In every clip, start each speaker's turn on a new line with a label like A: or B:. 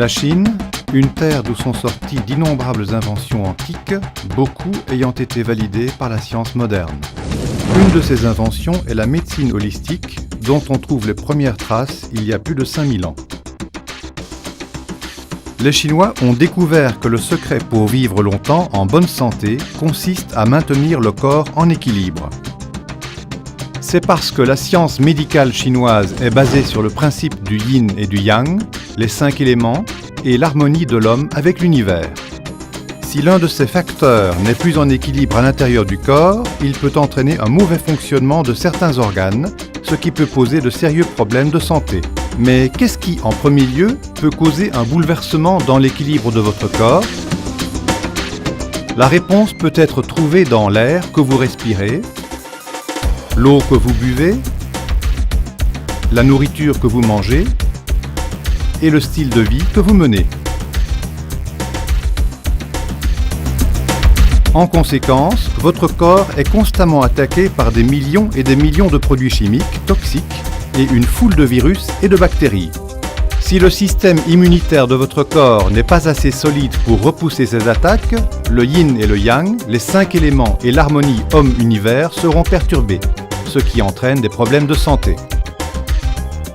A: La Chine, une terre d'où sont sorties d'innombrables inventions antiques, beaucoup ayant été validées par la science moderne. Une de ces inventions est la médecine holistique, dont on trouve les premières traces il y a plus de 5000 ans. Les Chinois ont découvert que le secret pour vivre longtemps en bonne santé consiste à maintenir le corps en équilibre. C'est parce que la science médicale chinoise est basée sur le principe du yin et du yang, les 5 éléments, et l'harmonie de l'homme avec l'univers. Si l'un de ces facteurs n'est plus en équilibre à l'intérieur du corps, il peut entraîner un mauvais fonctionnement de certains organes, ce qui peut poser de sérieux problèmes de santé. Mais qu'est-ce qui, en premier lieu, peut causer un bouleversement dans l'équilibre de votre corps? La réponse peut être trouvée dans l'air que vous respirez, l'eau que vous buvez, la nourriture que vous mangez et le style de vie que vous menez. En conséquence, votre corps est constamment attaqué par des millions et des millions de produits chimiques toxiques et une foule de virus et de bactéries. Si le système immunitaire de votre corps n'est pas assez solide pour repousser ces attaques, le yin et le yang, les 5 éléments et l'harmonie homme-univers seront perturbés, ce qui entraîne des problèmes de santé.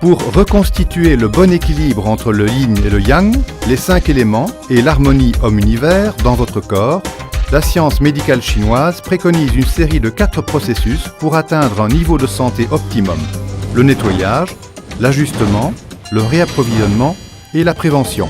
A: Pour reconstituer le bon équilibre entre le yin et le yang, les 5 éléments et l'harmonie homme-univers dans votre corps, la science médicale chinoise préconise une série de 4 processus pour atteindre un niveau de santé optimum: le nettoyage, l'ajustement, le réapprovisionnement et la prévention.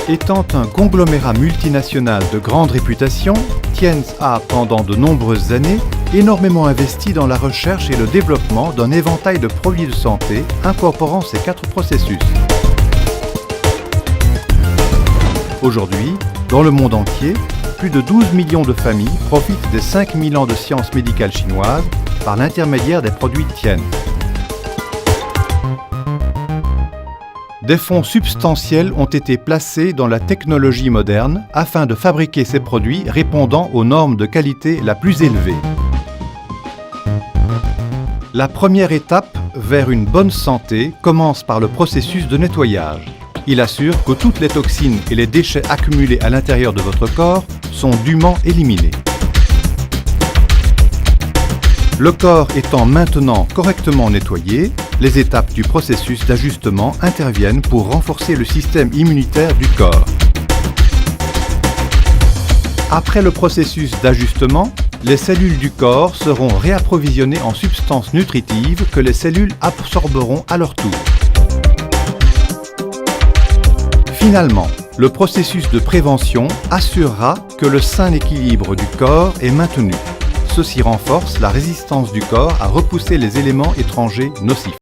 A: Étant un conglomérat multinational de grande réputation, Tienz a, pendant de nombreuses années, énormément investi dans la recherche et le développement d'un éventail de produits de santé incorporant ces 4 processus. Aujourd'hui, dans le monde entier, plus de 12 millions de familles profitent des 5000 ans de science médicale chinoise par l'intermédiaire des produits Tienz. Des fonds substantiels ont été placés dans la technologie moderne afin de fabriquer ces produits répondant aux normes de qualité la plus élevée. La première étape vers une bonne santé commence par le processus de nettoyage. Il assure que toutes les toxines et les déchets accumulés à l'intérieur de votre corps sont dûment éliminés. Le corps étant maintenant correctement nettoyé, les étapes du processus d'ajustement interviennent pour renforcer le système immunitaire du corps. Après le processus d'ajustement, les cellules du corps seront réapprovisionnées en substances nutritives que les cellules absorberont à leur tour. Finalement, le processus de prévention assurera que le sain équilibre du corps est maintenu. Ceci renforce la résistance du corps à repousser les éléments étrangers nocifs.